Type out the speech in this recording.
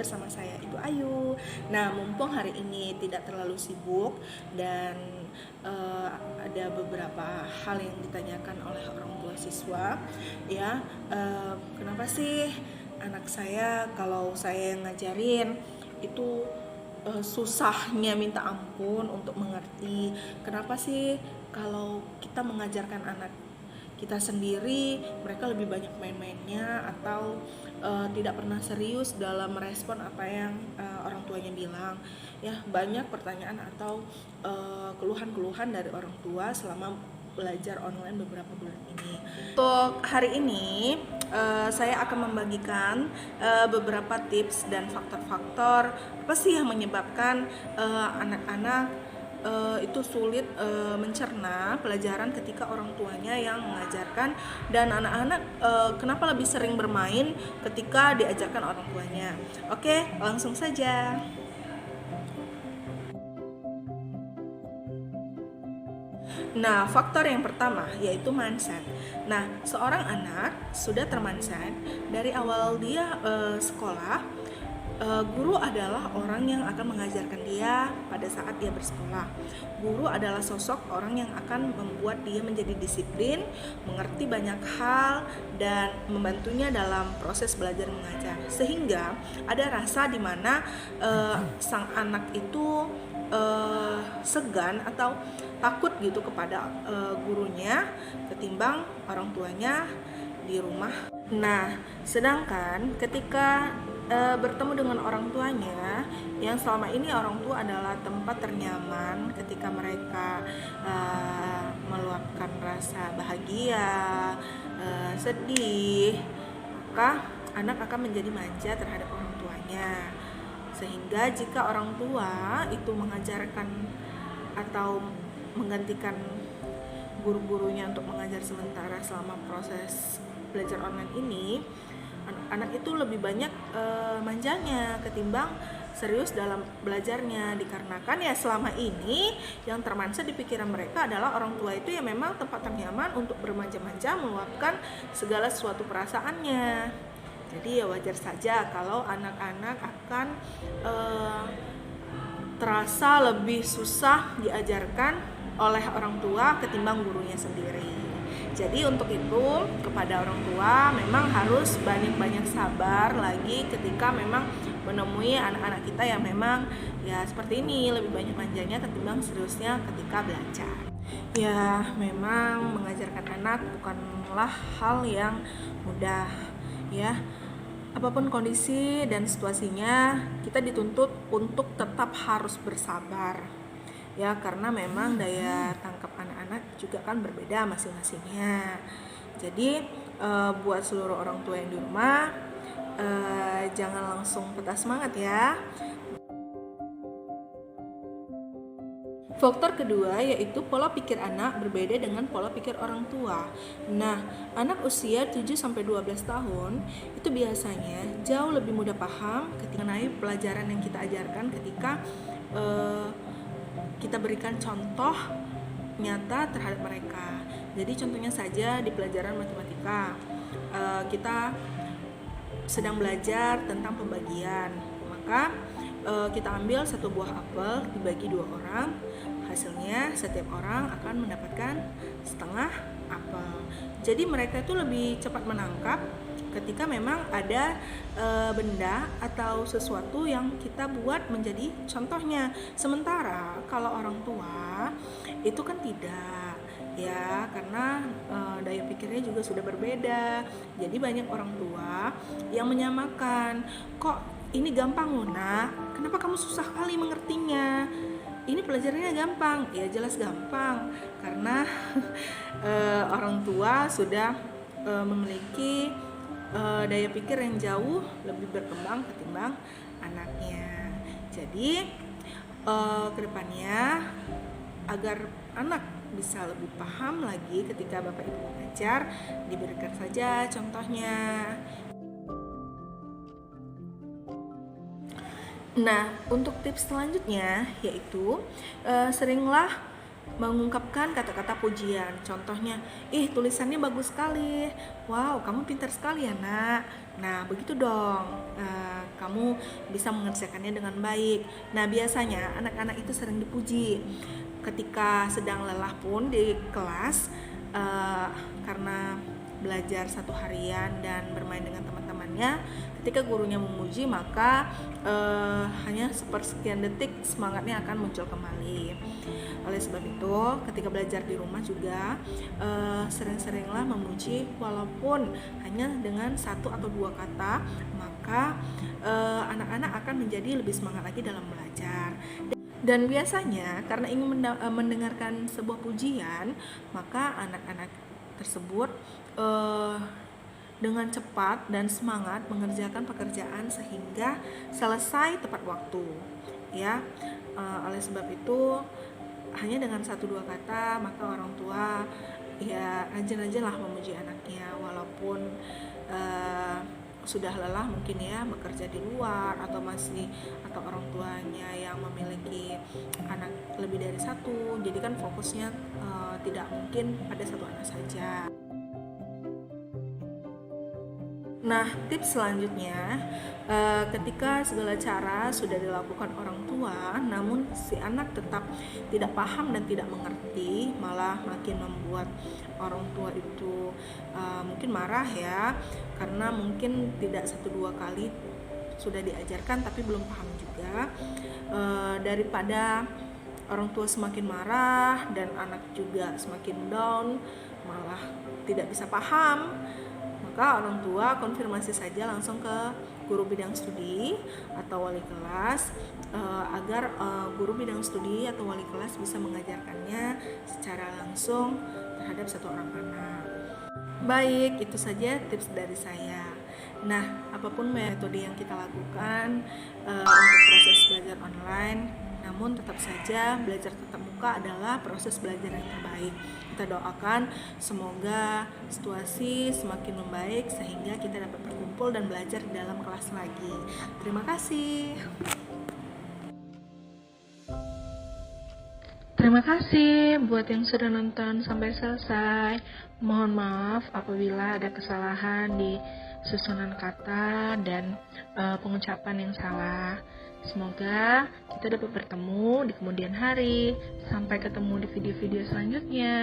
bersama saya Ibu Ayu. Nah, mumpung hari ini tidak terlalu sibuk dan ada beberapa hal yang ditanyakan oleh orang tua siswa, ya, kenapa sih anak saya kalau saya yang ngajarin itu susahnya minta ampun untuk mengerti. Kenapa sih kalau kita mengajarkan anak kita sendiri mereka lebih banyak main-mainnya atau tidak pernah serius dalam merespon apa yang orang tuanya bilang. Ya, banyak pertanyaan atau keluhan-keluhan dari orang tua selama belajar online beberapa bulan ini. Untuk hari ini saya akan membagikan beberapa tips dan faktor-faktor apa sih yang menyebabkan anak-anak itu sulit mencerna pelajaran ketika orang tuanya yang mengajarkan, dan anak-anak kenapa lebih sering bermain ketika diajarkan orang tuanya. Oke, langsung saja. Nah, faktor yang pertama yaitu mindset. Nah, seorang anak sudah termindset dari awal dia sekolah. Guru adalah orang yang akan mengajarkan dia pada saat dia bersekolah. Guru adalah sosok orang yang akan membuat dia menjadi disiplin, mengerti banyak hal, dan membantunya dalam proses belajar mengajar. Sehingga ada rasa di mana sang anak itu segan atau takut gitu kepada gurunya ketimbang orang tuanya di rumah. Nah, sedangkan ketika bertemu dengan orang tuanya, yang selama ini orang tua adalah tempat ternyaman ketika mereka meluapkan rasa bahagia, sedih, maka anak akan menjadi manja terhadap orang tuanya. Sehingga jika orang tua itu mengajarkan atau menggantikan guru-gurunya untuk mengajar sementara selama proses belajar online ini, anak itu lebih banyak manjanya ketimbang serius dalam belajarnya, dikarenakan ya selama ini yang termindset di pikiran mereka adalah orang tua itu ya memang tempat ternyaman untuk bermanja-manja, meluapkan segala sesuatu perasaannya. Jadi ya wajar saja kalau anak-anak akan terasa lebih susah diajarkan oleh orang tua ketimbang gurunya sendiri. Jadi untuk itu kepada orang tua memang harus banyak-banyak sabar lagi ketika memang menemui anak-anak kita yang memang ya seperti ini, lebih banyak manjanya ketimbang seriusnya ketika belajar. Ya, memang mengajarkan anak bukanlah hal yang mudah, ya. Apapun kondisi dan situasinya, kita dituntut untuk tetap harus bersabar. Ya, karena memang daya tangkap anak-anak juga kan berbeda masing-masingnya. Jadi buat seluruh orang tua yang di rumah, jangan langsung patah semangat ya. Faktor kedua yaitu pola pikir anak berbeda dengan pola pikir orang tua. Nah, anak usia 7-12 tahun itu biasanya jauh lebih mudah paham ketika mengenai pelajaran yang kita ajarkan ketika kita berikan contoh nyata terhadap mereka. Jadi contohnya saja di pelajaran matematika, kita sedang belajar tentang pembagian, maka kita ambil satu buah apel dibagi 2 orang, hasilnya setiap orang akan mendapatkan setengah apel. Jadi mereka itu lebih cepat menangkap ketika memang ada benda atau sesuatu yang kita buat menjadi contohnya. Sementara kalau orang tua itu kan tidak, ya, karena daya pikirnya juga sudah berbeda. Jadi banyak orang tua yang menyamakan, kok ini gampang loh nak, kenapa kamu susah kali mengertinya? Ini pelajarannya gampang. Ya jelas gampang, karena orang tua sudah memiliki daya pikir yang jauh lebih berkembang ketimbang anaknya. Jadi kedepannya agar anak bisa lebih paham lagi ketika Bapak Ibu mengajar, diberikan saja contohnya. Nah, untuk tips selanjutnya yaitu seringlah mengungkapkan kata-kata pujian. Contohnya, ih tulisannya bagus sekali, wow kamu pintar sekali ya nak. Nah begitu dong, kamu bisa mengerjakannya dengan baik. Nah biasanya anak-anak itu sering dipuji ketika sedang lelah pun di kelas, eh, karena belajar satu harian dan bermain dengan teman-temannya. Ketika gurunya memuji, maka hanya sepersekian detik semangatnya akan muncul kembali. Oleh sebab itu, ketika belajar di rumah juga sering-seringlah memuji, walaupun hanya dengan satu atau dua kata, maka anak-anak akan menjadi lebih semangat lagi dalam belajar. Dan biasanya karena ingin mendengarkan sebuah pujian, maka anak-anak tersebut dengan cepat dan semangat mengerjakan pekerjaan sehingga selesai tepat waktu. Ya, oleh sebab itu hanya dengan satu dua kata maka orang tua ya rajin-rajinlah memuji anaknya, walaupun sudah lelah mungkin ya bekerja di luar atau orang tuanya yang memiliki anak lebih dari satu, jadi kan fokusnya tidak mungkin pada satu anak saja. Nah, tips selanjutnya, ketika segala cara sudah dilakukan orang tua, namun si anak tetap tidak paham dan tidak mengerti, malah makin membuat orang tua itu mungkin marah ya, karena mungkin tidak satu dua kali sudah diajarkan tapi belum paham juga. Daripada orang tua semakin marah dan anak juga semakin down, malah tidak bisa paham, maka orang tua konfirmasi saja langsung ke guru bidang studi atau wali kelas, agar guru bidang studi atau wali kelas bisa mengajarkannya secara langsung terhadap satu orang anak. Baik, itu saja tips dari saya. Nah, apapun metode yang kita lakukan untuk proses belajar online, namun tetap saja belajar tatap muka adalah proses belajar yang terbaik. Kita doakan semoga situasi semakin membaik sehingga kita dapat berkumpul dan belajar di dalam kelas lagi. Terima kasih. Terima kasih buat yang sudah nonton sampai selesai. Mohon maaf apabila ada kesalahan di susunan kata dan pengucapan yang salah. Semoga kita dapat bertemu di kemudian hari. Sampai ketemu di video-video selanjutnya.